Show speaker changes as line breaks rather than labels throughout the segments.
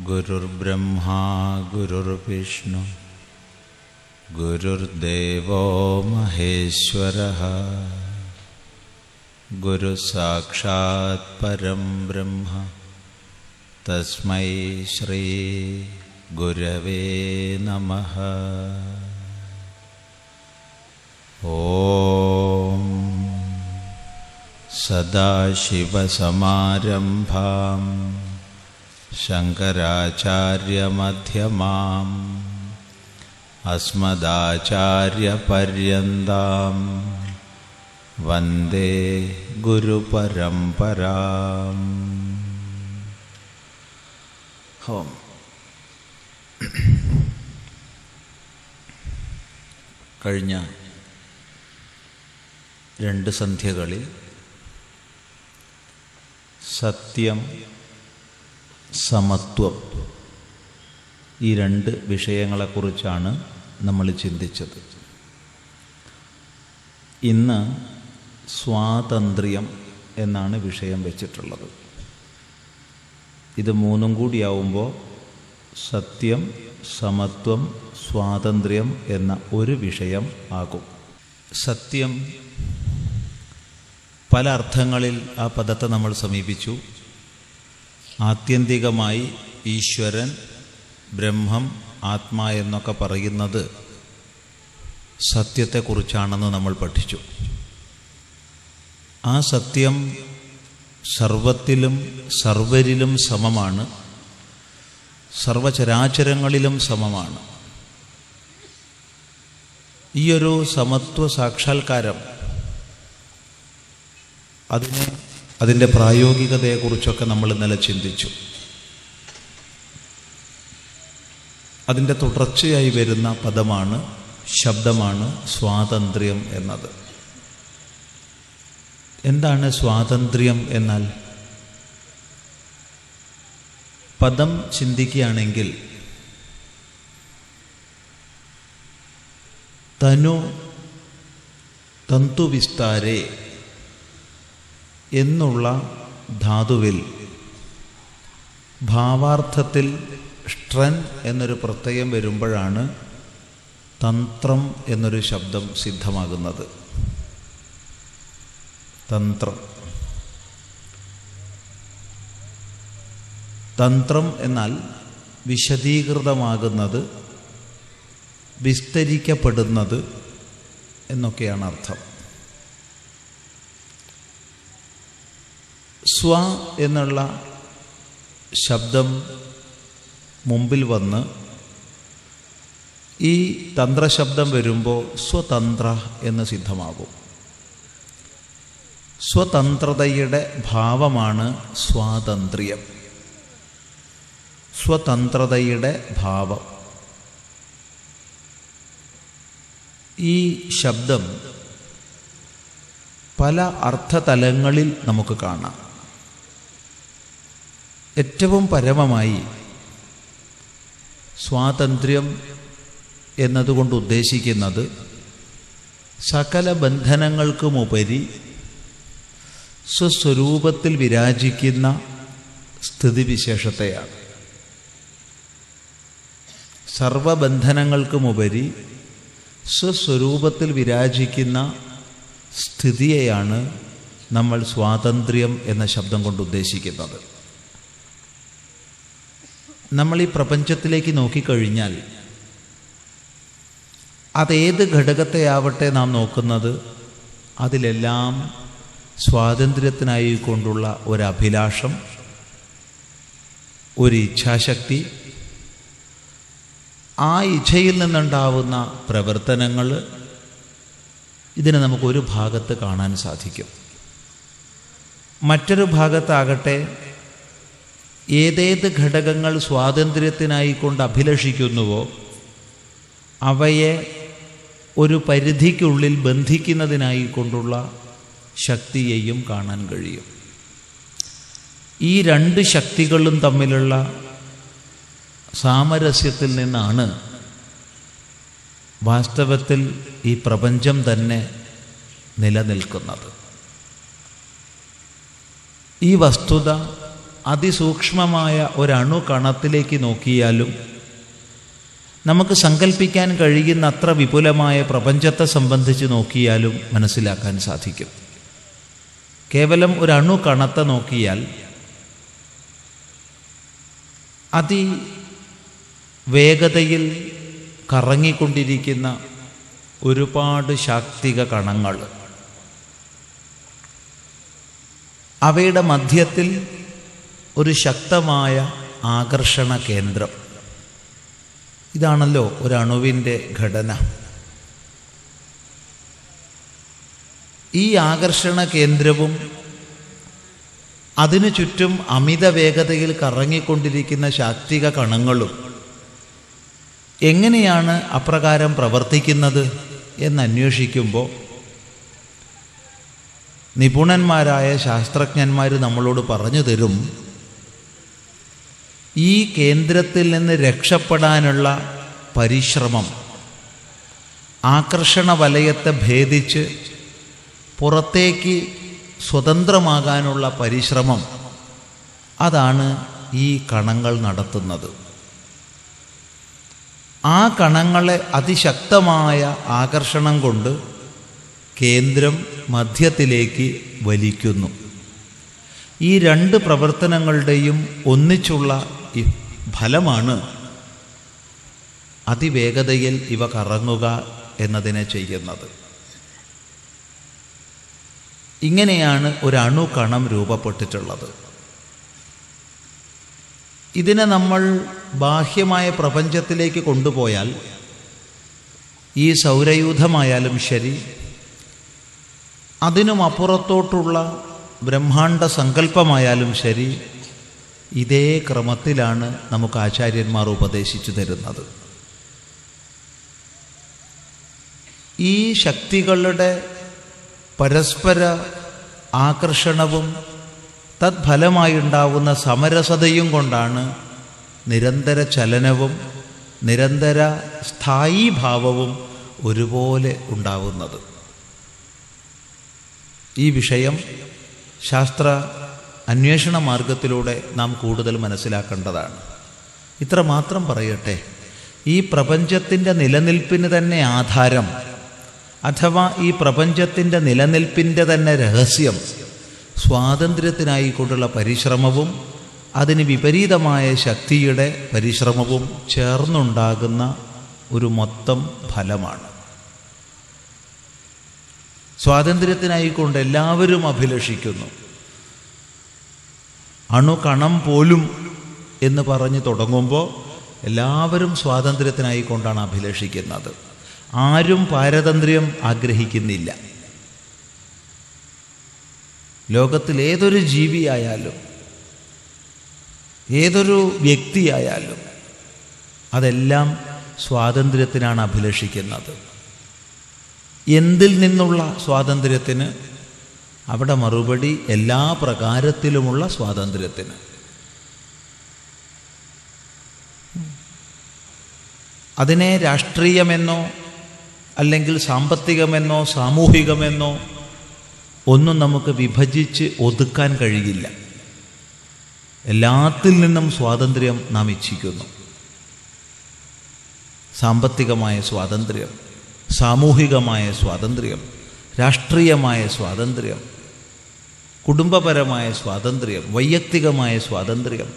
ഗുരുർബ്രഹ്മാ ഗുരുർവിഷ്ണു ഗുരുർദേവോ മഹേശ്വരഃ ഗുരുസാക്ഷാത് പരം ബ്രഹ്മ തസ്മൈ ശ്രീ ഗുരവേ നമഃ. ഓം സദാശിവസമാരംഭാം ശങ്കരാചാര്യമധ്യമാം അസ്മദാചാര്യപര്യന്താം വന്ദേ ഗുരുപരമ്പരാം. ഓം. കഴിഞ്ഞ 2 സന്ധ്യകളിൽ സത്യം, സമത്വം, ഈ 2 വിഷയങ്ങളെക്കുറിച്ചാണ് നമ്മൾ ചിന്തിച്ചത്. ഇന്ന് സ്വാതന്ത്ര്യം എന്നാണ് വിഷയം വെച്ചിട്ടുള്ളത്. ഇത് 3 കൂടിയാവുമ്പോൾ സത്യം, സമത്വം, സ്വാതന്ത്ര്യം എന്ന ഒരു വിഷയം ആകും. സത്യം, പല അർത്ഥങ്ങളിൽ ആ പദത്തെ നമ്മൾ സമീപിച്ചു. ആത്യന്തികമായി ഈശ്വരൻ, ബ്രഹ്മം, ആത്മാ എന്നൊക്കെ പറയുന്നത് സത്യത്തെക്കുറിച്ചാണെന്ന് നമ്മൾ പഠിച്ചു. ആ സത്യം സർവത്തിലും സർവരിലും സമമാണ്, സർവചരാചരങ്ങളിലും സമമാണ്. ഈയൊരു സമത്വ സാക്ഷാത്കാരം, അതിൻ്റെ പ്രായോഗികതയെക്കുറിച്ചൊക്കെ നമ്മൾ ഇന്നലെ ചിന്തിച്ചു. അതിൻ്റെ തുടർച്ചയായി വരുന്ന പദമാണ്, ശബ്ദമാണ് സ്വാതന്ത്ര്യം എന്നത്. എന്താണ് സ്വാതന്ത്ര്യം എന്നാൽ? പദം ചിന്തിക്കുകയാണെങ്കിൽ തനു തന്തുവിസ്താരേ എന്നുള്ള ധാതുവിൽ ഭാവാർത്ഥത്തിൽ ഷ്ട്രൻ എന്നൊരു പ്രത്യയം വരുമ്പോഴാണ് തന്ത്രം എന്നൊരു ശബ്ദം സിദ്ധമാകുന്നത്. തന്ത്രം. തന്ത്രം എന്നാൽ വിശദീകൃതമാകുന്നത്, വിസ്തരിക്കപ്പെടുന്നത് എന്നൊക്കെയാണ് അർത്ഥം. സ്വ എന്നുള്ള ശബ്ദം മുമ്പിൽ വന്ന് ഈ തന്ത്രശബ്ദം വരുമ്പോൾ സ്വതന്ത്ര എന്ന് സിദ്ധമാകും. സ്വതന്ത്രതയുടെ ഭാവമാണ് സ്വാതന്ത്ര്യം. സ്വതന്ത്രതയുടെ ഭാവം. ഈ ശബ്ദം പല അർത്ഥതലങ്ങളിൽ നമുക്ക് കാണാം. ഏറ്റവും പരമമായി സ്വാതന്ത്ര്യം എന്നതുകൊണ്ട് ഉദ്ദേശിക്കുന്നത് സകല ബന്ധനങ്ങൾക്കുമുപരി സ്വസ്വരൂപത്തിൽ വിരാജിക്കുന്ന സ്ഥിതിവിശേഷത്തെയാണ്. സർവബന്ധനങ്ങൾക്കുമുപരി സ്വസ്വരൂപത്തിൽ വിരാജിക്കുന്ന സ്ഥിതിയെയാണ് നമ്മൾ സ്വാതന്ത്ര്യം എന്ന ശബ്ദം കൊണ്ട് ഉദ്ദേശിക്കുന്നത്. നമ്മൾ ഈ പ്രപഞ്ചത്തിലേക്ക് നോക്കിക്കഴിഞ്ഞാൽ അതേത് ഘടകത്തെയാവട്ടെ നാം നോക്കുന്നത്, അതിലെല്ലാം സ്വാതന്ത്ര്യത്തിനായി കൊണ്ടുള്ള ഒരഭിലാഷം, ഒരു ഇച്ഛാശക്തി, ആ ഇച്ഛയിൽ നിന്നുണ്ടാവുന്ന പ്രവർത്തനങ്ങൾ, ഇതിനെ നമുക്കൊരു ഭാഗത്ത് കാണാൻ സാധിക്കും. മറ്റൊരു ഭാഗത്താകട്ടെ ഏതേത് ഘടകങ്ങൾ സ്വാതന്ത്ര്യത്തിനായി കൊണ്ട് അഭിലഷിക്കുന്നുവോ അവയെ ഒരു പരിധിക്കുള്ളിൽ ബന്ധിക്കുന്നതിനായി കൊണ്ടുള്ള ശക്തിയെയും കാണാൻ കഴിയും. ഈ 2 ശക്തികളും തമ്മിലുള്ള സാമരസ്യത്തിൽ നിന്നാണ് വാസ്തവത്തിൽ ഈ പ്രപഞ്ചം തന്നെ നിലനിൽക്കുന്നത്. ഈ വസ്തുത അതിസൂക്ഷ്മമായ ഒരണുകണത്തിലേക്ക് നോക്കിയാലും നമുക്ക് സങ്കല്പിക്കാൻ കഴിയുന്ന അത്ര വിപുലമായ പ്രപഞ്ചത്തെ സംബന്ധിച്ച് നോക്കിയാലും മനസ്സിലാക്കാൻ സാധിക്കും. കേവലം ഒരണുകണത്തെ നോക്കിയാൽ അതിവേഗതയിൽ കറങ്ങിക്കൊണ്ടിരിക്കുന്ന ഒരുപാട് ശാക്തിക കണങ്ങൾ, അവയുടെ മധ്യത്തിൽ ഒരു ശക്തമായ ആകർഷണ കേന്ദ്രം. ഇതാണല്ലോ ഒരണുവിൻ്റെ ഘടന. ഈ ആകർഷണ കേന്ദ്രവും അതിനു ചുറ്റും അമിത വേഗതയിൽ കറങ്ങിക്കൊണ്ടിരിക്കുന്ന ശാക്തിക കണങ്ങളും എങ്ങനെയാണ് അപ്രകാരം പ്രവർത്തിക്കുന്നത് എന്നന്വേഷിക്കുമ്പോൾ നിപുണന്മാരായ ശാസ്ത്രജ്ഞന്മാർ നമ്മളോട് പറഞ്ഞു തരും, ഈ കേന്ദ്രത്തിൽ നിന്ന് രക്ഷപ്പെടാനുള്ള പരിശ്രമം, ആകർഷണ വലയത്തെ ഭേദിച്ച് പുറത്തേക്ക് സ്വതന്ത്രമാകാനുള്ള പരിശ്രമം, അതാണ് ഈ കണങ്ങൾ നടത്തുന്നത്. ആ കണങ്ങളെ അതിശക്തമായ ആകർഷണം കൊണ്ട് കേന്ദ്രം മധ്യത്തിലേക്ക് വലിക്കുന്നു. ഈ രണ്ട് പ്രവർത്തനങ്ങളുടെയും ഒന്നിച്ചുള്ള ഈ ഫലമാണ് അതിവേഗതയിൽ ഇവ കറങ്ങുക എന്നതിനെ ചെയ്യുന്നത്. ഇങ്ങനെയാണ് ഒരു അണുകണം രൂപപ്പെട്ടിട്ടുള്ളത്. ഇതിനെ നമ്മൾ ബാഹ്യമായ പ്രപഞ്ചത്തിലേക്ക് കൊണ്ടുപോയാൽ, ഈ സൗരയൂഥമായാലും ശരി, അതിനും അപ്പുറത്തോട്ടുള്ള ബ്രഹ്മാണ്ഡ സങ്കല്പമായാലും ശരി, ഇതേ ക്രമത്തിലാണ് നമുക്ക് ആചാര്യന്മാർ ഉപദേശിച്ചു തരുന്നത്. ഈ ശക്തികളുടെ പരസ്പര ആകർഷണവും തത്ഫലമായുണ്ടാവുന്ന സമരസതയും കൊണ്ടാണ് നിരന്തര ചലനവും നിരന്തര സ്ഥായീഭാവവും ഒരുപോലെ ഉണ്ടാവുന്നത്. ഈ വിഷയം ശാസ്ത്ര അന്വേഷണ മാർഗത്തിലൂടെ നാം കൂടുതൽ മനസ്സിലാക്കേണ്ടതാണ്. ഇത്ര മാത്രം പറയട്ടെ, ഈ പ്രപഞ്ചത്തിൻ്റെ നിലനിൽപ്പിന് തന്നെ ആധാരം, അഥവാ ഈ പ്രപഞ്ചത്തിൻ്റെ നിലനിൽപ്പിൻ്റെ തന്നെ രഹസ്യം, സ്വാതന്ത്ര്യത്തിനായിക്കൊണ്ടുള്ള പരിശ്രമവും അതിന് വിപരീതമായ ശക്തിയുടെ പരിശ്രമവും ചേർന്നുണ്ടാകുന്ന ഒരു മൊത്തം ഫലമാണ്. സ്വാതന്ത്ര്യത്തിനായിക്കൊണ്ട് എല്ലാവരും അഭിലഷിക്കുന്നു. അണുകണം പോലും എന്ന് പറഞ്ഞ് തുടങ്ങുമ്പോൾ എല്ലാവരും സ്വാതന്ത്ര്യത്തിനായിക്കൊണ്ടാണ് അഭിലഷിക്കുന്നത്. ആരും പാരതന്ത്ര്യം ആഗ്രഹിക്കുന്നില്ല. ലോകത്തിൽ ഏതൊരു ജീവിയായാലും ഏതൊരു വ്യക്തിയായാലും അതെല്ലാം സ്വാതന്ത്ര്യത്തിനാണ് അഭിലഷിക്കുന്നത്. എന്തിൽ നിന്നുള്ള സ്വാതന്ത്ര്യത്തിന്? അവിടെ മറുപടി എല്ലാ പ്രകാരത്തിലുമുള്ള സ്വാതന്ത്ര്യത്തിന്. അതിനെ രാഷ്ട്രീയമെന്നോ അല്ലെങ്കിൽ സാമ്പത്തികമെന്നോ സാമൂഹികമെന്നോ ഒന്നും നമുക്ക് വിഭജിച്ച് ഒതുക്കാൻ കഴിയില്ല. എല്ലാത്തിൽ നിന്നും സ്വാതന്ത്ര്യം നാം ഇച്ഛിക്കുന്നു. സാമ്പത്തികമായ സ്വാതന്ത്ര്യം, സാമൂഹികമായ സ്വാതന്ത്ര്യം, രാഷ്ട്രീയമായ സ്വാതന്ത്ര്യം, കുടുംബപരമായ സ്വാതന്ത്ര്യം, വൈയക്തികമായ സ്വാതന്ത്ര്യം,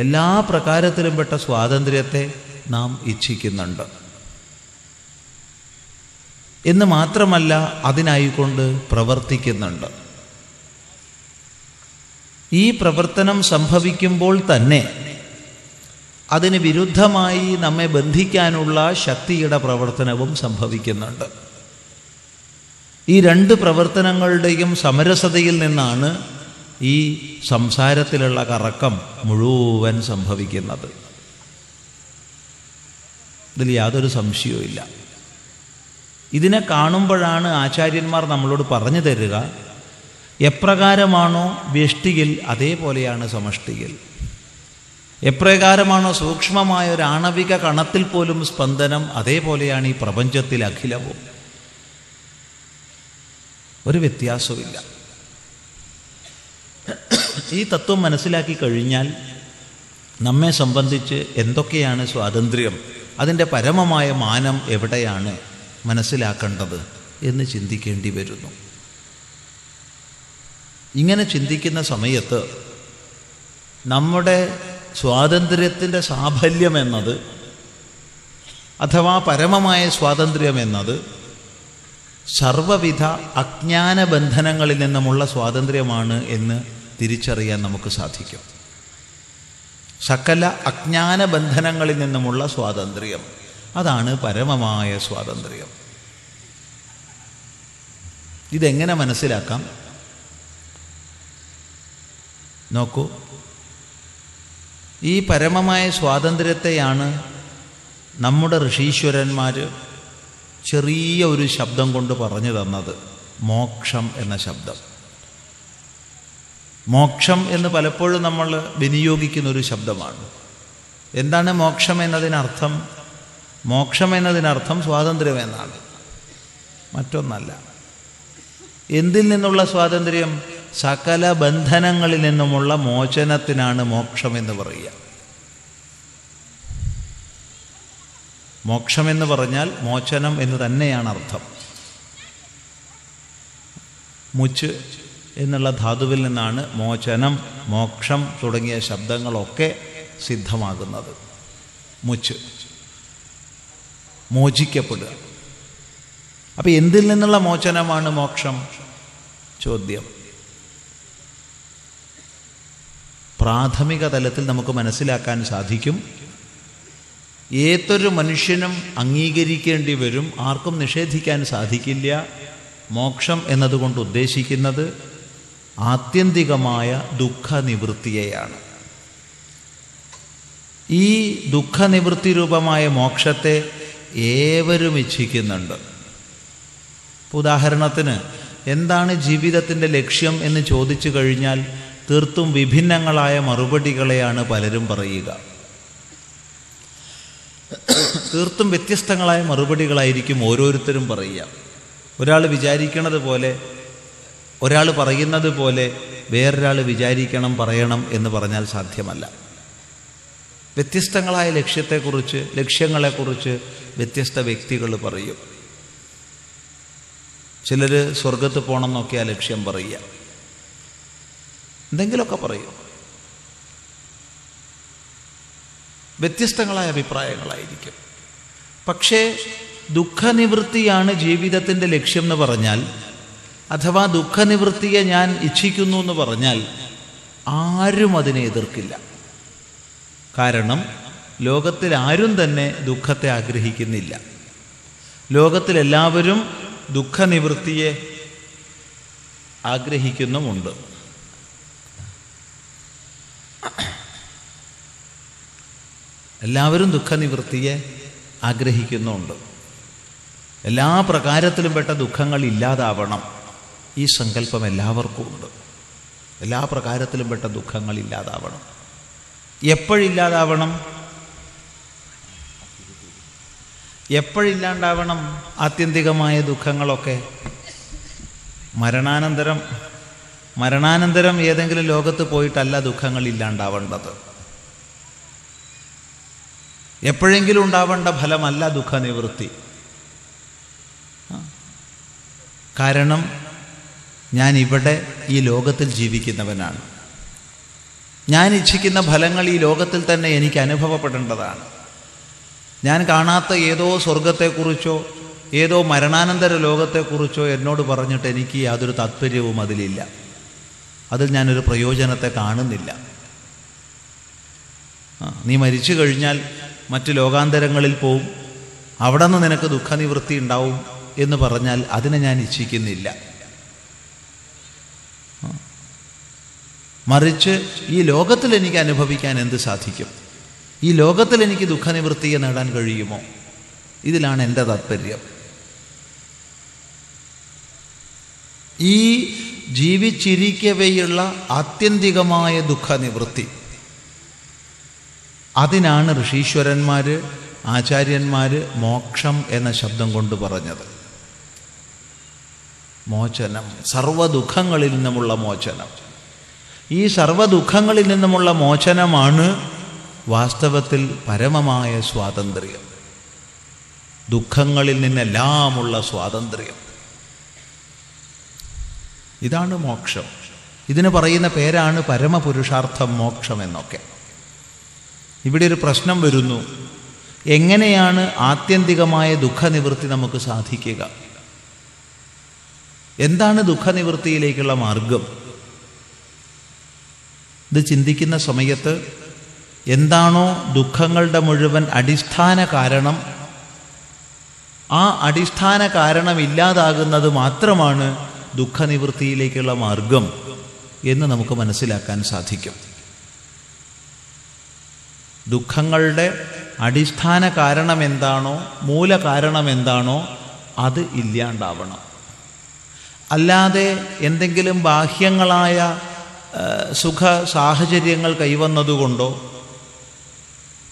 എല്ലാ പ്രകാരത്തിലും പെട്ട സ്വാതന്ത്ര്യത്തെ നാം ഇച്ഛിക്കുന്നുണ്ട്. എന്ന് മാത്രമല്ല, അതിനായിക്കൊണ്ട് പ്രവർത്തിക്കുന്നുണ്ട്. ഈ പ്രവർത്തനം സംഭവിക്കുമ്പോൾ തന്നെ അതിന് വിരുദ്ധമായി നമ്മെ ബന്ധിക്കാനുള്ള ശക്തിയുടെ പ്രവർത്തനവും സംഭവിക്കുന്നുണ്ട്. ഈ രണ്ട് പ്രവർത്തനങ്ങളുടെയും സമരസതയിൽ നിന്നാണ് ഈ സംസാരത്തിലുള്ള കറക്കം മുഴുവൻ സംഭവിക്കുന്നത്. ഇതിൽ യാതൊരു സംശയവുമില്ല. ഇതിനെ കാണുമ്പോഴാണ് ആചാര്യന്മാർ നമ്മളോട് പറഞ്ഞു തരിക, എപ്രകാരമാണോ വ്യഷ്ടിയിൽ അതേപോലെയാണ് സമഷ്ടിയിൽ. എപ്രകാരമാണോ സൂക്ഷ്മമായ ഒരു ആണവിക കണത്തിൽ പോലും സ്പന്ദനം, അതേപോലെയാണ് ഈ പ്രപഞ്ചത്തിൽ അഖിലവും. ഒരു വ്യത്യാസവുമില്ല. ഈ തത്വം മനസ്സിലാക്കി കഴിഞ്ഞാൽ നമ്മെ സംബന്ധിച്ച് എന്തൊക്കെയാണ് സ്വാതന്ത്ര്യം, അതിൻ്റെ പരമമായ മാനം എവിടെയാണ് മനസ്സിലാക്കേണ്ടത് എന്ന് ചിന്തിക്കേണ്ടി വരുന്നു. ഇങ്ങനെ ചിന്തിക്കുന്ന സമയത്ത് നമ്മുടെ സ്വാതന്ത്ര്യത്തിൻ്റെ സാഫല്യം എന്നത്, അഥവാ പരമമായ സ്വാതന്ത്ര്യം എന്നത് സർവവിധ അജ്ഞാന ബന്ധനങ്ങളിൽ നിന്നുമുള്ള സ്വാതന്ത്ര്യമാണ് എന്ന് തിരിച്ചറിയാൻ നമുക്ക് സാധിക്കും. സകല അജ്ഞാന ബന്ധനങ്ങളിൽ നിന്നുമുള്ള സ്വാതന്ത്ര്യം, അതാണ് പരമമായ സ്വാതന്ത്ര്യം. ഇതെങ്ങനെ മനസ്സിലാക്കാം? നോക്കൂ, ഈ പരമമായ സ്വാതന്ത്ര്യത്തെയാണ് നമ്മുടെ ഋഷീശ്വരന്മാർ ചെറിയ ഒരു ശബ്ദം കൊണ്ട് പറഞ്ഞു തന്നത്, മോക്ഷം എന്ന ശബ്ദം. മോക്ഷം എന്ന് പലപ്പോഴും നമ്മൾ വിനിയോഗിക്കുന്ന ഒരു ശബ്ദമാണ്. എന്താണ് മോക്ഷം എന്നതിനർത്ഥം? മോക്ഷം എന്നതിനർത്ഥം സ്വാതന്ത്ര്യം എന്നാണ്, മറ്റൊന്നല്ല. എന്തിൽ നിന്നുള്ള സ്വാതന്ത്ര്യം? സകല ബന്ധനങ്ങളിൽ നിന്നുമുള്ള മോചനത്തിനാണ് മോക്ഷം എന്ന് പറയുക. മോക്ഷമെന്ന് പറഞ്ഞാൽ മോചനം എന്ന് തന്നെയാണ് അർത്ഥം. മുച്ച് എന്നുള്ള ധാതുവിൽ നിന്നാണ് മോചനം, മോക്ഷം തുടങ്ങിയ ശബ്ദങ്ങളൊക്കെ സിദ്ധമാകുന്നത്. മുച്ച്, മോചിക്കപ്പെടുക. അപ്പം എന്തിൽ നിന്നുള്ള മോചനമാണ് മോക്ഷം? ചോദ്യം. പ്രാഥമിക തലത്തിൽ നമുക്ക് മനസ്സിലാക്കാൻ സാധിക്കും, ഏതൊരു മനുഷ്യനും അംഗീകരിക്കേണ്ടി വരും, ആർക്കും നിഷേധിക്കാൻ സാധിക്കില്ല. മോക്ഷം എന്നതുകൊണ്ട് ഉദ്ദേശിക്കുന്നത് ആത്യന്തികമായ ദുഃഖനിവൃത്തിയെയാണ്. ഈ ദുഃഖനിവൃത്തി രൂപമായ മോക്ഷത്തെ ഏവരും ഇച്ഛിക്കുന്നുണ്ട്. ഉദാഹരണത്തിന്, എന്താണ് ജീവിതത്തിൻ്റെ ലക്ഷ്യം എന്ന് ചോദിച്ചു കഴിഞ്ഞാൽ തീർത്തും വിഭിന്നങ്ങളായ മറുപടികളെയാണ് പലരും പറയുക. തീർത്തും വ്യത്യസ്തങ്ങളായ മറുപടികളായിരിക്കും ഓരോരുത്തരും പറയുക. ഒരാൾ വിചാരിക്കണത് പോലെ, ഒരാൾ പറയുന്നത് പോലെ വേറൊരാൾ വിചാരിക്കണം, പറയണം എന്ന് പറഞ്ഞാൽ സാധ്യമല്ല. വ്യത്യസ്തങ്ങളായ ലക്ഷ്യങ്ങളെക്കുറിച്ച് വ്യത്യസ്ത വ്യക്തികൾ പറയും. ചിലർ സ്വർഗത്ത് പോകണം എന്നൊക്കെയാ ലക്ഷ്യം പറയുക, എന്തെങ്കിലുമൊക്കെ പറയും. വ്യത്യസ്തങ്ങളായ അഭിപ്രായങ്ങളായിരിക്കും. പക്ഷേ ദുഃഖനിവൃത്തിയാണ് ജീവിതത്തിൻ്റെ ലക്ഷ്യം എന്ന് പറഞ്ഞാൽ, അഥവാ ദുഃഖനിവൃത്തിയെ ഞാൻ ഇച്ഛിക്കുന്നു എന്ന് പറഞ്ഞാൽ ആരും അതിനെ എതിർക്കില്ല. കാരണം ലോകത്തിൽ ആരും തന്നെ ദുഃഖത്തെ ആഗ്രഹിക്കുന്നില്ല. ലോകത്തിലെല്ലാവരും ദുഃഖനിവൃത്തിയെ ആഗ്രഹിക്കുന്നുമുണ്ട്. എല്ലാവരും ദുഃഖനിവൃത്തിയെ ആഗ്രഹിക്കുന്നുമുണ്ട്. എല്ലാ പ്രകാരത്തിലും പെട്ട ദുഃഖങ്ങൾ ഇല്ലാതാവണം, ഈ സങ്കല്പം എല്ലാവർക്കും ഉണ്ട്. എല്ലാ പ്രകാരത്തിലും പെട്ട ദുഃഖങ്ങൾ ഇല്ലാതാവണം. എപ്പോഴില്ലാതാവണം? എപ്പോഴില്ലാണ്ടാവണം ആത്യന്തികമായ ദുഃഖങ്ങളൊക്കെ? മരണാനന്തരം ഏതെങ്കിലും ലോകത്ത് പോയിട്ടല്ല ദുഃഖങ്ങൾ ഇല്ലാണ്ടാവേണ്ടത്. എപ്പോഴെങ്കിലും ഉണ്ടാവേണ്ട ഫലമല്ല ദുഃഖനിവൃത്തി. കാരണം ഞാൻ ഇവിടെ ഈ ലോകത്തിൽ ജീവിക്കുന്നവനാണ്. ഞാൻ ഇച്ഛിക്കുന്ന ഫലങ്ങൾ ഈ ലോകത്തിൽ തന്നെ എനിക്ക് അനുഭവപ്പെടേണ്ടതാണ്. ഞാൻ കാണാത്ത ഏതോ സ്വർഗത്തെക്കുറിച്ചോ ഏതോ മരണാനന്തര ലോകത്തെക്കുറിച്ചോ എന്നോട് പറഞ്ഞിട്ട് എനിക്ക് യാതൊരു താല്പര്യവും അതിലില്ല. അതിൽ ഞാനൊരു പ്രയോജനത്തെ കാണുന്നില്ല. നീ മരിച്ചു കഴിഞ്ഞാൽ മറ്റ് ലോകാന്തരങ്ങളിൽ പോവും, അവിടെ നിന്ന് നിനക്ക് ദുഃഖനിവൃത്തി ഉണ്ടാവും എന്ന് പറഞ്ഞാൽ അതിനെ ഞാൻ ഇച്ഛിക്കുന്നില്ല. മറിച്ച് ഈ ലോകത്തിൽ എനിക്ക് അനുഭവിക്കാൻ എന്ത് സാധിക്കും? ഈ ലോകത്തിൽ എനിക്ക് ദുഃഖനിവൃത്തിയെ നേടാൻ കഴിയുമോ? ഇതിലാണ് എൻ്റെ താല്പര്യം. ഈ ജീവിച്ചിരിക്കവെയുള്ള ആത്യന്തികമായ ദുഃഖനിവൃത്തി, അതിനാണ് ഋഷീശ്വരന്മാർ, ആചാര്യന്മാർ മോക്ഷം എന്ന ശബ്ദം കൊണ്ട് പറഞ്ഞത്. മോചനം, സർവ്വദുഃഖങ്ങളിൽ നിന്നുമുള്ള മോചനം. ഈ സർവ്വദുഃഖങ്ങളിൽ നിന്നുമുള്ള മോചനമാണ് വാസ്തവത്തിൽ പരമമായ സ്വാതന്ത്ര്യം, ദുഃഖങ്ങളിൽ നിന്നെല്ലാമുള്ള സ്വാതന്ത്ര്യം. ഇതാണ് മോക്ഷം. ഇതിന് പറയുന്ന പേരാണ് പരമപുരുഷാർത്ഥം, മോക്ഷം എന്നൊക്കെ. ഇവിടെ ഒരു പ്രശ്നം വരുന്നു. എങ്ങനെയാണ് ആത്യന്തികമായ ദുഃഖനിവൃത്തി നമുക്ക് സാധിക്കുക? എന്താണ് ദുഃഖനിവൃത്തിയിലേക്കുള്ള മാർഗം? ഇത് ചിന്തിക്കുന്ന സമയത്ത് എന്താണോ ദുഃഖങ്ങളുടെ മുഴുവൻ അടിസ്ഥാന കാരണം, ആ അടിസ്ഥാന കാരണം ഇല്ലാതാകുന്നത് മാത്രമാണ് ദുഃഖനിവൃത്തിയിലേക്കുള്ള മാർഗം എന്ന് നമുക്ക് മനസ്സിലാക്കാൻ സാധിക്കും. ദുഃഖങ്ങളുടെ അടിസ്ഥാന കാരണം എന്താണോ, മൂല കാരണം എന്താണോ, അത് ഇല്ലാണ്ടാവണം. അല്ലാതെ എന്തെങ്കിലും ബാഹ്യങ്ങളായ സുഖ സാഹചര്യങ്ങൾ കൈവന്നതുകൊണ്ടോ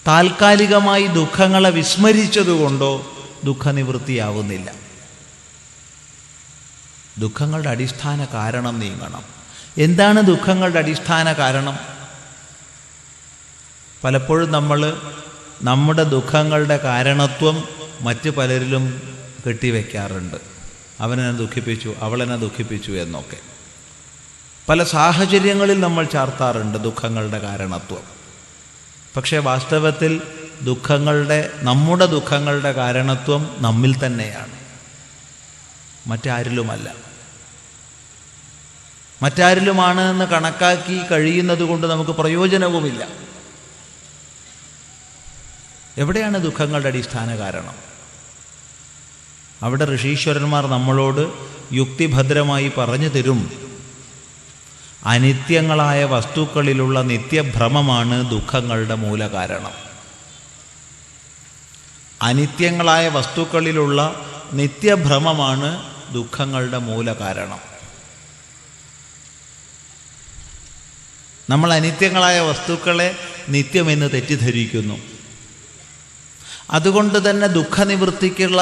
താൽക്കാലികമായി ദുഃഖങ്ങളെ വിസ്മരിച്ചതുകൊണ്ടോ ദുഃഖനിവൃത്തിയാവുന്നില്ല. ദുഃഖങ്ങളുടെ അടിസ്ഥാന കാരണം നീങ്ങണം. എന്താണ് ദുഃഖങ്ങളുടെ അടിസ്ഥാന കാരണം? പലപ്പോഴും നമ്മൾ നമ്മുടെ ദുഃഖങ്ങളുടെ കാരണത്വം മറ്റു പലരിലും കെട്ടിവെക്കാറുണ്ട്. അവനെന്നെ ദുഃഖിപ്പിച്ചു, അവളെന്നെ ദുഃഖിപ്പിച്ചു എന്നൊക്കെ പല സാഹചര്യങ്ങളിൽ നമ്മൾ ചാർത്താറുണ്ട് ദുഃഖങ്ങളുടെ കാരണത്വം. പക്ഷേ വാസ്തവത്തിൽ നമ്മുടെ ദുഃഖങ്ങളുടെ കാരണത്വം നമ്മിൽ തന്നെയാണ്, മറ്റാരിലുമല്ല. മറ്റാരിലുമാണ് എന്ന് കണക്കാക്കി കഴിയുന്നത് കൊണ്ട് നമുക്ക് പ്രയോജനവുമില്ല. എവിടെയാണ് ദുഃഖങ്ങളുടെ അടിസ്ഥാന കാരണം? അവിടെ ഋഷീശ്വരന്മാർ നമ്മളോട് യുക്തിഭദ്രമായി പറഞ്ഞു തരും. അനിത്യങ്ങളായ വസ്തുക്കളിലുള്ള നിത്യഭ്രമമാണ് ദുഃഖങ്ങളുടെ മൂലകാരണം. അനിത്യങ്ങളായ വസ്തുക്കളിലുള്ള നിത്യഭ്രമമാണ് ദുഃഖങ്ങളുടെ മൂലകാരണം. നമ്മൾ അനിത്യങ്ങളായ വസ്തുക്കളെ നിത്യമെന്ന് തെറ്റിദ്ധരിക്കുന്നു. അതുകൊണ്ട് തന്നെ ദുഃഖനിവൃത്തിക്കുള്ള,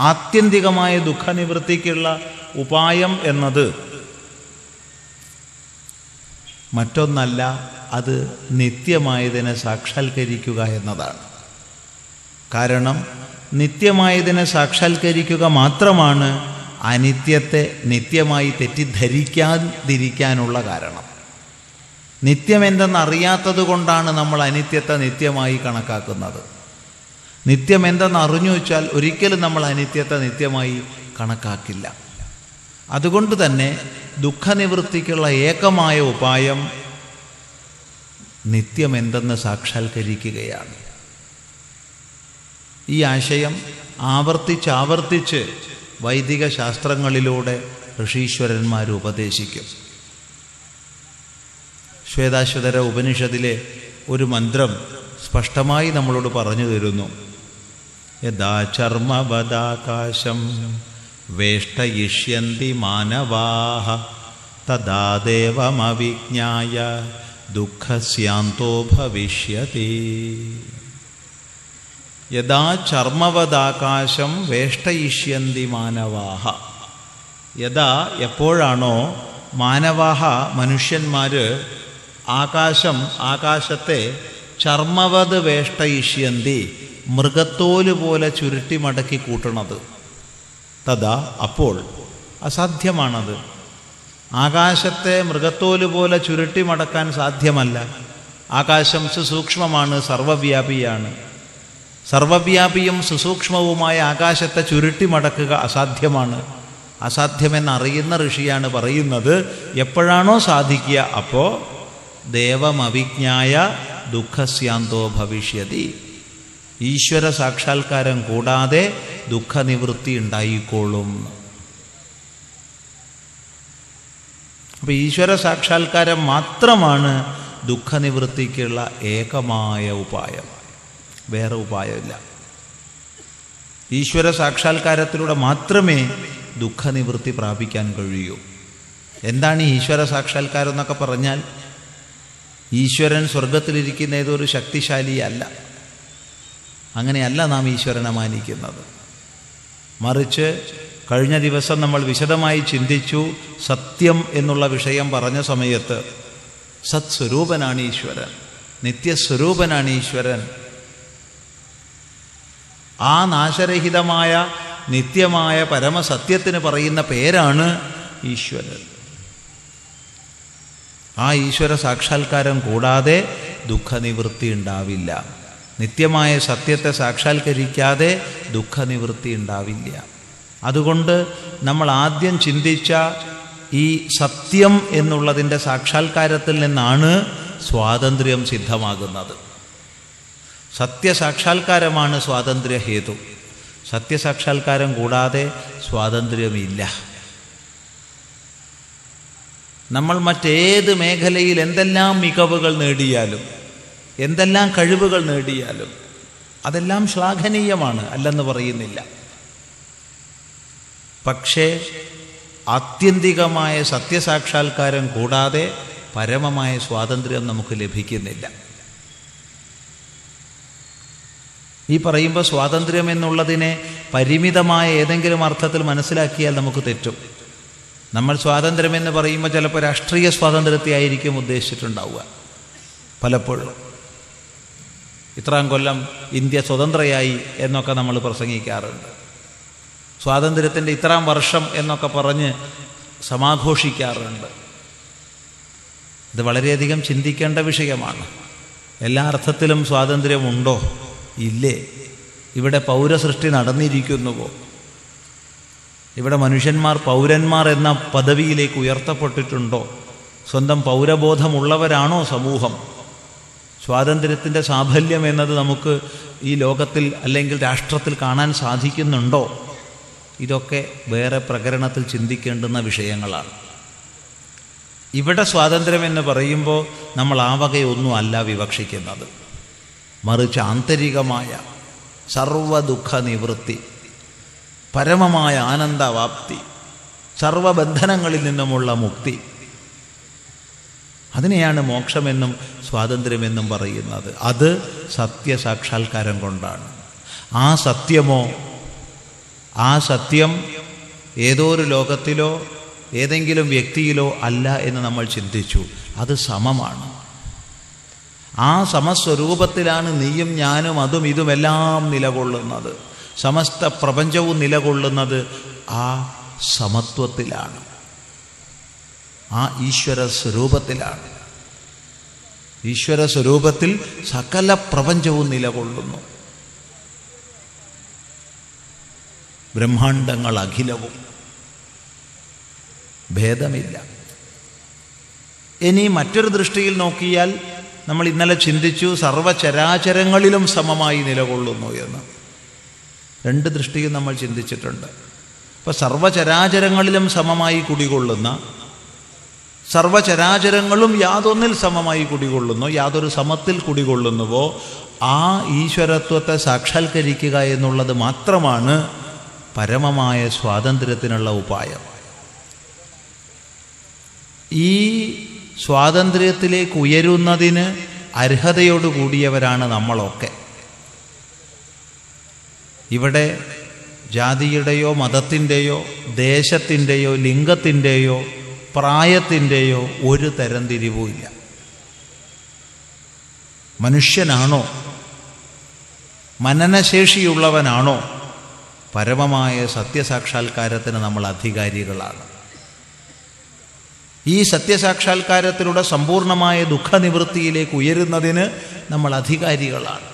ആത്യന്തികമായ ദുഃഖനിവൃത്തിക്കുള്ള ഉപായം എന്നത് മറ്റൊന്നല്ല, അത് നിത്യമായതിനെ സാക്ഷാത്കരിക്കുക എന്നതാണ്. കാരണം നിത്യമായതിനെ സാക്ഷാത്കരിക്കുക മാത്രമാണ് അനിത്യത്തെ നിത്യമായി തെറ്റിദ്ധരിക്കാതിരിക്കാനുള്ള കാരണം. നിത്യമെന്തെന്നറിയാത്തത് കൊണ്ടാണ് നമ്മൾ അനിത്യത്തെ നിത്യമായി കണക്കാക്കുന്നത്. നിത്യമെന്തെന്ന് അറിഞ്ഞു വെച്ചാൽ ഒരിക്കലും നമ്മൾ അനിത്യത്തെ നിത്യമായി കണക്കാക്കില്ല. അതുകൊണ്ട് തന്നെ ദുഃഖനിവൃത്തിക്കുള്ള ഏകമായ ഉപായം നിത്യമെന്തെന്ന് സാക്ഷാത്കരിക്കുകയാണ്. ഈ ആശയം ആവർത്തിച്ചാവർത്തിച്ച് വൈദിക ശാസ്ത്രങ്ങളിലൂടെ ഋഷീശ്വരന്മാർ ഉപദേശിക്കും. ശ്വേതാശ്വതര ഉപനിഷത്തിലെ ഒരു മന്ത്രം സ്പഷ്ടമായി നമ്മളോട് പറഞ്ഞു തരുന്നു. യഥാ ചർമ്മവദാകാശം വേഷ്ടയിഷ്യന്തി മാനവാഃ തദാ ദേവമവിജ്ഞായ ദുഃഖസ്യാന്തോ ഭവിഷ്യതി. യഥാ ചർമ്മവദാകാശം വേഷ്ടയിഷ്യന്തി മാനവാഃ. യഥാ എപ്പോഴാണോ മാനവാഃ മനുഷ്യന്മാർ ആകാശത്തെ ചർമ്മവത് വേഷ്ടയിഷ്യന്തി മൃഗത്തോല് പോലെ ചുരുട്ടി മടക്കി കൂട്ടണത്, തഥാ അപ്പോൾ അസാധ്യമാണത്. ആകാശത്തെ മൃഗത്തോല് പോലെ ചുരുട്ടി മടക്കാൻ സാധ്യമല്ല. ആകാശം സുസൂക്ഷ്മമാണ്, സർവവ്യാപിയാണ്. സർവവ്യാപിയും സുസൂക്ഷ്മവുമായ ആകാശത്തെ ചുരുട്ടി മടക്കുക അസാധ്യമാണ്. അസാധ്യമെന്നറിയുന്ന ഋഷിയാണ് പറയുന്നത്, എപ്പോഴാണോ സാധിക്കുക അപ്പോൾ ദേവമവിജ്ഞായ ദുഃഖസ്യാന്തോ ഭവിഷ്യതി. ഈശ്വര സാക്ഷാത്കാരം കൂടാതെ ദുഃഖനിവൃത്തി ഉണ്ടായിക്കോളും. അപ്പോൾ ഈശ്വര സാക്ഷാത്കാരം മാത്രമാണ് ദുഃഖനിവൃത്തിക്കുള്ള ഏകമായ ഉപായം, വേറെ ഉപായമില്ല. ഈശ്വര സാക്ഷാത്കാരത്തിലൂടെ മാത്രമേ ദുഃഖനിവൃത്തി പ്രാപിക്കാൻ കഴിയൂ. എന്താണ് ഈ ഈശ്വര സാക്ഷാത്കാരം എന്നൊക്കെ പറഞ്ഞാൽ, ഈശ്വരൻ സ്വർഗത്തിലിരിക്കുന്ന ഏതൊരു ശക്തിശാലിയല്ല. അങ്ങനെയല്ല നാം ഈശ്വരനെ മാനിക്കുന്നത്. മറിച്ച് കഴിഞ്ഞ ദിവസം നമ്മൾ വിശദമായി ചിന്തിച്ചു. സത്യം എന്നുള്ള വിഷയം പറഞ്ഞ സമയത്ത് സത്സ്വരൂപനാണ് ഈശ്വരൻ, നിത്യസ്വരൂപനാണ് ഈശ്വരൻ. ആ നാശരഹിതമായ നിത്യമായ പരമസത്യത്തിന് പറയുന്ന പേരാണ് ഈശ്വരൻ. ആ ഈശ്വര സാക്ഷാത്കാരം കൂടാതെ ദുഃഖനിവൃത്തി ഉണ്ടാവില്ല. നിത്യമായ സത്യത്തെ സാക്ഷാത്കരിക്കാതെ ദുഃഖനിവൃത്തി ഉണ്ടാവില്ല. അതുകൊണ്ട് നമ്മൾ ആദ്യം ചിന്തിച്ച ഈ സത്യം എന്നുള്ളതിൻ്റെ സാക്ഷാത്കാരത്തിൽ നിന്നാണ് സ്വാതന്ത്ര്യം സിദ്ധമാകുന്നത്. സത്യസാക്ഷാത്കാരമാണ് സ്വാതന്ത്ര്യ ഹേതു. സത്യസാക്ഷാത്കാരം കൂടാതെ സ്വാതന്ത്ര്യമില്ല. നമ്മൾ മറ്റേത് മേഖലയിൽ എന്തെല്ലാം മികവുകൾ നേടിയാലും എന്തെല്ലാം കഴിവുകൾ നേടിയാലും അതെല്ലാം ശ്ലാഘനീയമാണ്, അല്ലെന്ന് പറയുന്നില്ല. പക്ഷേ ആത്യന്തികമായ സത്യസാക്ഷാത്കാരം കൂടാതെ പരമമായ സ്വാതന്ത്ര്യം നമുക്ക് ലഭിക്കുന്നില്ല. ഈ പറയുമ്പോൾ സ്വാതന്ത്ര്യം എന്നുള്ളതിനെ പരിമിതമായ ഏതെങ്കിലും അർത്ഥത്തിൽ മനസ്സിലാക്കിയാൽ നമുക്ക് തെറ്റും. നമ്മൾ സ്വാതന്ത്ര്യം എന്ന് പറയുമ്പോൾ ചിലപ്പോൾ രാഷ്ട്രീയ സ്വാതന്ത്ര്യത്തെ ആയിരിക്കും ഉദ്ദേശിച്ചിട്ടുണ്ടാവുക. പലപ്പോഴും ഇത്രാം കൊല്ലം ഇന്ത്യ സ്വതന്ത്രയായി എന്നൊക്കെ നമ്മൾ പ്രസംഗിക്കാറുണ്ട്. സ്വാതന്ത്ര്യത്തിൻ്റെ ഇത്രാം വർഷം എന്നൊക്കെ പറഞ്ഞ് സമാഘോഷിക്കാറുണ്ട്. ഇത് വളരെയധികം ചിന്തിക്കേണ്ട വിഷയമാണ്. എല്ലാ അർത്ഥത്തിലും സ്വാതന്ത്ര്യമുണ്ടോ? ഇല്ലേ? ഇവിടെ പൗരസൃഷ്ടി നടന്നിരിക്കുന്നുവോ? ഇവിടെ മനുഷ്യന്മാർ പൗരന്മാർ എന്ന പദവിയിലേക്ക് ഉയർത്തപ്പെട്ടിട്ടുണ്ടോ? സ്വന്തം പൗരബോധമുള്ളവരാണോ സമൂഹം? സ്വാതന്ത്ര്യത്തിൻ്റെ സാഫല്യം എന്നത് നമുക്ക് ഈ ലോകത്തിൽ അല്ലെങ്കിൽ രാഷ്ട്രത്തിൽ കാണാൻ സാധിക്കുന്നുണ്ടോ? ഇതൊക്കെ വേറെ പ്രകരണത്തിൽ ചിന്തിക്കേണ്ടുന്ന വിഷയങ്ങളാണ്. ഇവിടെ സ്വാതന്ത്ര്യം എന്ന് പറയുമ്പോൾ നമ്മൾ ആ വകയൊന്നും അല്ല വിവക്ഷിക്കുന്നത്. മറിച്ച് ആന്തരികമായ സർവദുഃഖ നിവൃത്തി, പരമമായ ആനന്ദവാപ്തി, സർവബന്ധനങ്ങളിൽ നിന്നുമുള്ള മുക്തി, അതിനെയാണ് മോക്ഷമെന്നും സ്വാതന്ത്ര്യമെന്നും പറയുന്നത്. അത് സത്യസാക്ഷാത്കാരം കൊണ്ടാണ്. ആ സത്യമോ, ആ സത്യം ഏതോ ഒരു ലോകത്തിലോ ഏതെങ്കിലും വ്യക്തിയിലോ അല്ല എന്ന് നമ്മൾ ചിന്തിച്ചു. അത് സമമാണ്. ആ സമസ്വരൂപത്തിലാണ് നീയും ഞാനും അതും ഇതുമെല്ലാം നിലകൊള്ളുന്നത്. സമസ്ത പ്രപഞ്ചവും നിലകൊള്ളുന്നത് ആ സമത്വത്തിലാണ്, ആ ഈശ്വര സ്വരൂപത്തിലാണ്. ഈശ്വര സ്വരൂപത്തിൽ സകല പ്രപഞ്ചവും നിലകൊള്ളുന്നു. ബ്രഹ്മാണ്ടങ്ങൾ അഖിലവും, ഭേദമില്ല. ഇനി മറ്റൊരു ദൃഷ്ടിയിൽ നോക്കിയാൽ നമ്മൾ ഇന്നലെ ചിന്തിച്ചു സർവചരാചരങ്ങളിലും സമമായി നിലകൊള്ളുന്നു എന്ന്. രണ്ട് ദൃഷ്ടിയും നമ്മൾ ചിന്തിച്ചിട്ടുണ്ട്. അപ്പോൾ സർവചരാചരങ്ങളിലും സമമായി കുടികൊള്ളുന്ന, സർവചരാചരങ്ങളും യാതൊന്നിൽ സമമായി കുടികൊള്ളുന്നു, യാതൊരു സമത്തിൽ കുടികൊള്ളുന്നുവോ ആ ഈശ്വരത്വത്തെ സാക്ഷാത്കരിക്കുക എന്നുള്ളത് മാത്രമാണ് പരമമായ സ്വാതന്ത്ര്യത്തിനുള്ള ഉപായം. ഈ സ്വാതന്ത്ര്യത്തിലേക്ക് ഉയരുന്നതിന് അർഹതയോടുകൂടിയവരാണ് നമ്മളൊക്കെ. ഇവിടെ ജാതിയുടെയോ മതത്തിൻ്റെയോ ദേശത്തിൻ്റെയോ ലിംഗത്തിൻ്റെയോ പ്രായത്തിൻ്റെയോ ഒരു തരംതിരിവുമില്ല. മനുഷ്യനാണോ, മനനശേഷിയുള്ളവനാണോ, പരമമായ സത്യസാക്ഷാത്കാരത്തിന് നമ്മൾ അധികാരികളാണ്. ഈ സത്യസാക്ഷാത്കാരത്തിലൂടെ സമ്പൂർണമായ ദുഃഖനിവൃത്തിയിലേക്ക് ഉയരുന്നതിന് നമ്മൾ അധികാരികളാണ്.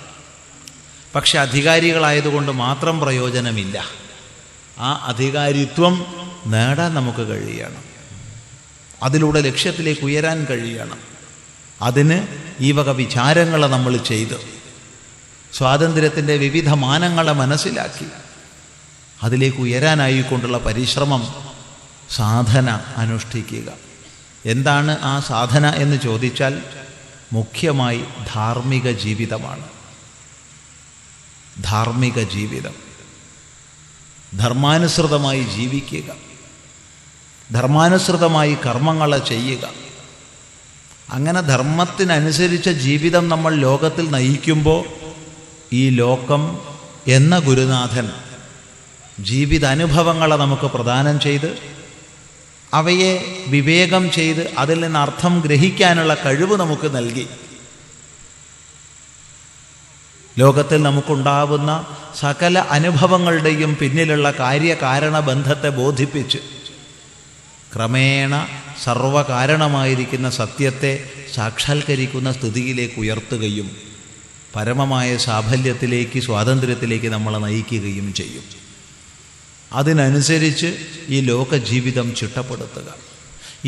പക്ഷെ അധികാരികളായതുകൊണ്ട് മാത്രം പ്രയോജനമില്ല. ആ അധികാരിത്വം നേടാൻ നമുക്ക് കഴിയണം. അതിലൂടെ ലക്ഷ്യത്തിലേക്ക് ഉയരാൻ കഴിയണം. അതിന് ഈ വക വിചാരങ്ങളെ നമ്മൾ ചെയ്ത് സ്വാതന്ത്ര്യത്തിൻ്റെ വിവിധ മാനങ്ങളെ മനസ്സിലാക്കി അതിലേക്ക് ഉയരാനായിക്കൊണ്ടുള്ള പരിശ്രമം, സാധന അനുഷ്ഠിക്കുക. എന്താണ് ആ സാധന എന്ന് ചോദിച്ചാൽ മുഖ്യമായി ധാർമ്മിക ജീവിതമാണ്. ധാർമ്മിക ജീവിതം, ധർമാനുസൃതമായി ജീവിക്കുക, ധർമാനുസൃതമായി കർമ്മങ്ങളെ ചെയ്യുക. അങ്ങനെ ധർമ്മത്തിനനുസരിച്ച ജീവിതം നമ്മൾ ലോകത്തിൽ നയിക്കുമ്പോൾ ഈ ലോകം എന്ന ഗുരുനാഥൻ ജീവിതാനുഭവങ്ങളെ നമുക്ക് പ്രദാനം ചെയ്ത് അവയെ വിവേകം ചെയ്ത് അതിൽ നിന്ന് അർത്ഥം ഗ്രഹിക്കാനുള്ള കഴിവ് നമുക്ക് നൽകി. ലോകത്തിൽ നമുക്കുണ്ടാവുന്ന സകല അനുഭവങ്ങളുടെയും പിന്നിലുള്ള കാര്യകാരണ ബന്ധത്തെ ബോധിപ്പിച്ച് ക്രമേണ സർവകാരണമായിരിക്കുന്ന സത്യത്തെ സാക്ഷാത്കരിക്കുന്ന സ്ഥിതിയിലേക്ക് ഉയർത്തുകയും പരമമായ സാഫല്യത്തിലേക്ക്, സ്വാതന്ത്ര്യത്തിലേക്ക് നമ്മളെ നയിക്കുകയും ചെയ്യും. അതിനനുസരിച്ച് ഈ ലോകജീവിതം ചിട്ടപ്പെടുത്തുക.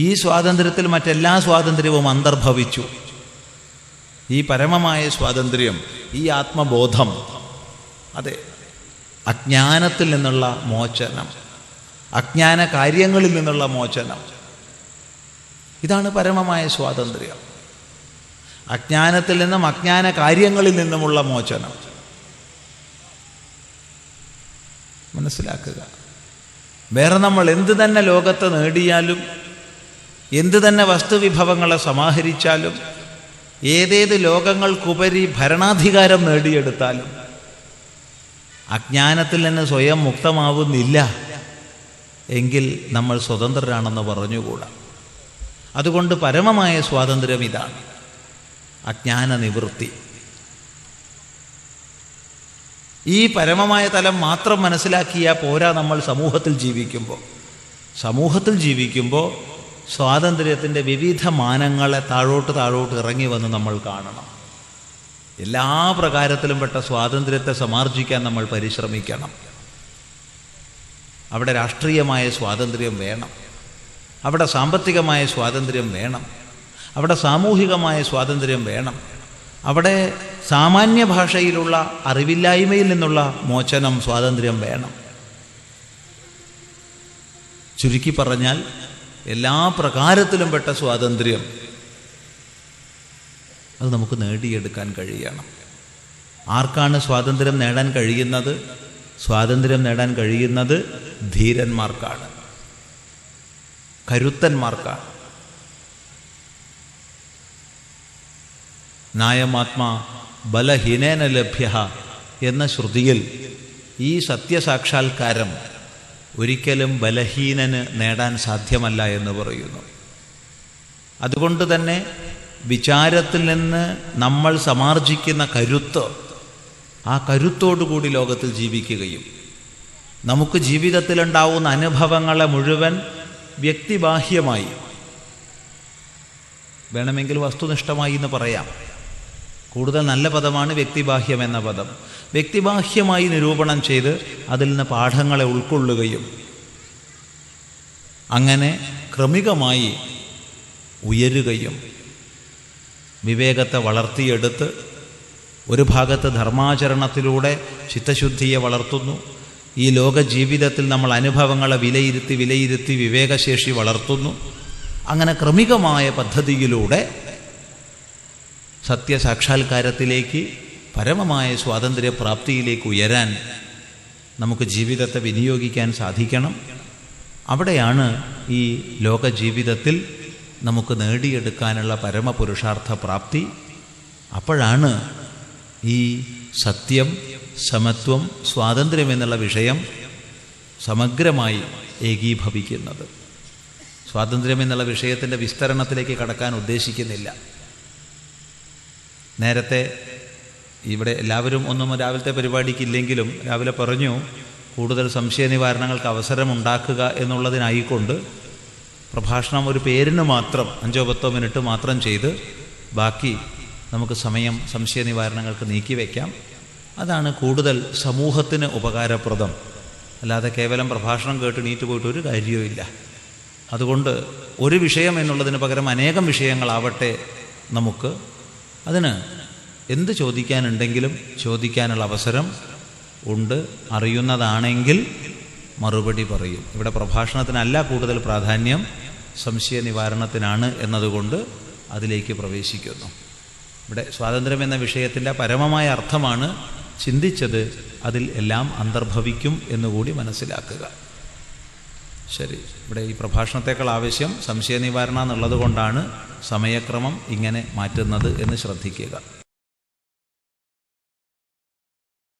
ഈ സ്വാതന്ത്ര്യത്തിൽ മറ്റെല്ലാ സ്വാതന്ത്ര്യവും അന്തർഭവിച്ചു. ഈ പരമമായ സ്വാതന്ത്ര്യം, ഈ ആത്മബോധം, അതെ, അജ്ഞാനത്തിൽ നിന്നുള്ള മോചനം, അജ്ഞാന കാര്യങ്ങളിൽ നിന്നുള്ള മോചനം, ഇതാണ് പരമമായ സ്വാതന്ത്ര്യം. അജ്ഞാനത്തിൽ നിന്നും അജ്ഞാന കാര്യങ്ങളിൽ നിന്നുമുള്ള മോചനം മനസ്സിലാക്കുക. വേറെ നമ്മൾ എന്ത് തന്നെ ലോകത്ത് നേടിയാലും, എന്ത് തന്നെ വസ്തുവിഭവങ്ങളെ സമാഹരിച്ചാലും, ഏതേത് ലോകങ്ങൾക്കുപരി ഭരണാധികാരം നേടിയെടുത്താലും അജ്ഞാനത്തിൽ നിന്ന് സ്വയം മുക്തമാവുന്നില്ല എങ്കിൽ നമ്മൾ സ്വതന്ത്രരാണെന്ന് പറഞ്ഞുകൂടാ. അതുകൊണ്ട് പരമമായ സ്വാതന്ത്ര്യം ഇതാണ്, അജ്ഞാന നിവൃത്തി. ഈ പരമമായ തലം മാത്രം മനസ്സിലാക്കിയാൽ പോരാ. നമ്മൾ സമൂഹത്തിൽ ജീവിക്കുമ്പോൾ സ്വാതന്ത്ര്യത്തിൻ്റെ വിവിധ മാനങ്ങളെ താഴോട്ട് ഇറങ്ങി വന്ന് നമ്മൾ കാണണം. എല്ലാ പ്രകാരത്തിലും പെട്ട സ്വാതന്ത്ര്യത്തെ സമാർജിക്കാൻ നമ്മൾ പരിശ്രമിക്കണം. അവിടെ രാഷ്ട്രീയമായ സ്വാതന്ത്ര്യം വേണം, അവിടെ സാമ്പത്തികമായ സ്വാതന്ത്ര്യം വേണം, അവിടെ സാമൂഹികമായ സ്വാതന്ത്ര്യം വേണം, അവിടെ സാമാന്യ ഭാഷയിലുള്ള അറിവില്ലായ്മയിൽ നിന്നുള്ള മോചനം, സ്വാതന്ത്ര്യം വേണം. ചുരുക്കി പറഞ്ഞാൽ എല്ലാ പ്രകാരത്തിലും പെട്ട സ്വാതന്ത്ര്യം അത് നമുക്ക് നേടിയെടുക്കാൻ കഴിയണം. ആർക്കാണ് സ്വാതന്ത്ര്യം നേടാൻ കഴിയുന്നത്? സ്വാതന്ത്ര്യം നേടാൻ കഴിയുന്നത് ധീരന്മാർക്കാണ്, കരുത്തന്മാർക്കാണ്. നായമാത്മാ ബലഹീനേന ലഭ്യ എന്ന ശ്രുതിയിൽ ഈ സത്യസാക്ഷാത്കാരം ഒരിക്കലും ബലഹീനന് നേടാൻ സാധ്യമല്ല എന്ന് പറയുന്നു. അതുകൊണ്ട് തന്നെ വിചാരത്തിൽ നിന്ന് നമ്മൾ സമാർജിക്കുന്ന കരുത്ത്, ആ കരുത്തോടുകൂടി ലോകത്തിൽ ജീവിക്കുകയും നമുക്ക് ജീവിതത്തിലുണ്ടാവുന്ന അനുഭവങ്ങളെ മുഴുവൻ വ്യക്തിബാഹ്യമായി, വേണമെങ്കിൽ വസ്തുനിഷ്ഠമായി എന്ന് പറയാം, കൂടുതൽ നല്ല പദമാണ് വ്യക്തിബാഹ്യം എന്ന പദം, വ്യക്തിബാഹ്യമായി നിരൂപണം ചെയ്ത് അതിൽ നിന്ന് പാഠങ്ങളെ ഉൾക്കൊള്ളുകയും അങ്ങനെ ക്രമികമായി ഉയരുകയും വിവേകത്തെ വളർത്തിയെടുത്ത് ഒരു ഭാഗത്ത് ധർമാചരണത്തിലൂടെ ചിത്തശുദ്ധിയെ വളർത്തുന്നു, ഈ ലോക ജീവിതത്തിൽ നമ്മൾ അനുഭവങ്ങളെ വിലയിരുത്തി വിവേകശേഷി വളർത്തുന്നു. അങ്ങനെ ക്രമികമായ പദ്ധതിയിലൂടെ സത്യസാക്ഷാത്കാരത്തിലേക്ക്, പരമമായ സ്വാതന്ത്ര്യപ്രാപ്തിയിലേക്ക് ഉയരാൻ നമുക്ക് ജീവിതത്തെ വിനിയോഗിക്കാൻ സാധിക്കണം. അവിടെയാണ് ഈ ലോക ജീവിതത്തിൽ നമുക്ക് നേടിയെടുക്കാനുള്ള പരമപുരുഷാർത്ഥ പ്രാപ്തി. അപ്പോഴാണ് ഈ സത്യം, സമത്വം, സ്വാതന്ത്ര്യം എന്നുള്ള വിഷയം സമഗ്രമായി ഏകീഭവിക്കുന്നത്. സ്വാതന്ത്ര്യം എന്നുള്ള വിഷയത്തിൻ്റെ വിസ്തരണത്തിലേക്ക് കടക്കാൻ ഉദ്ദേശിക്കുന്നില്ല. നേരത്തെ ഇവിടെ എല്ലാവരും ഒന്നും രാവിലത്തെ പരിപാടിക്കില്ലെങ്കിലും രാവിലെ പറഞ്ഞു, കൂടുതൽ സംശയ നിവാരണങ്ങൾക്ക് അവസരമുണ്ടാക്കുക എന്നുള്ളതിനായിക്കൊണ്ട് പ്രഭാഷണം ഒരു പേരിന് മാത്രം 5-10 മിനിറ്റ് മാത്രം ചെയ്ത് ബാക്കി നമുക്ക് സമയം സംശയ നിവാരണങ്ങൾക്ക് നീക്കിവെക്കാം. അതാണ് കൂടുതൽ സമൂഹത്തിന് ഉപകാരപ്രദം. അല്ലാതെ കേവലം പ്രഭാഷണം കേട്ട് നീറ്റ് പോയിട്ട് ഒരു കാര്യവുമില്ല. അതുകൊണ്ട് ഒരു വിഷയം എന്നുള്ളതിന് പകരം അനേകം വിഷയങ്ങളാവട്ടെ. നമുക്ക് അതിന് എന്ത് ചോദിക്കാനുണ്ടെങ്കിലും ചോദിക്കാനുള്ള അവസരം ഉണ്ട്. അറിയുന്നതാണെങ്കിൽ മറുപടി പറയും. ഇവിടെ പ്രഭാഷണത്തിനല്ല കൂടുതൽ പ്രാധാന്യം, സംശയ നിവാരണത്തിനാണ് എന്നതുകൊണ്ട് അതിലേക്ക് പ്രവേശിക്കുന്നു. ഇവിടെ സ്വാതന്ത്ര്യം എന്ന വിഷയത്തിൻ്റെ പരമമായ അർത്ഥമാണ് ചിന്തിച്ചത്, അതിൽ എല്ലാം അന്തർഭവിക്കും എന്നുകൂടി മനസ്സിലാക്കുക. ശരി, ഇവിടെ ഈ പ്രഭാഷണത്തേക്കാൾ ആവശ്യം സംശയ നിവാരണം എന്നുള്ളത് കൊണ്ടാണ് സമയക്രമം ഇങ്ങനെ മാറ്റുന്നത് എന്ന് ശ്രദ്ധിക്കുക.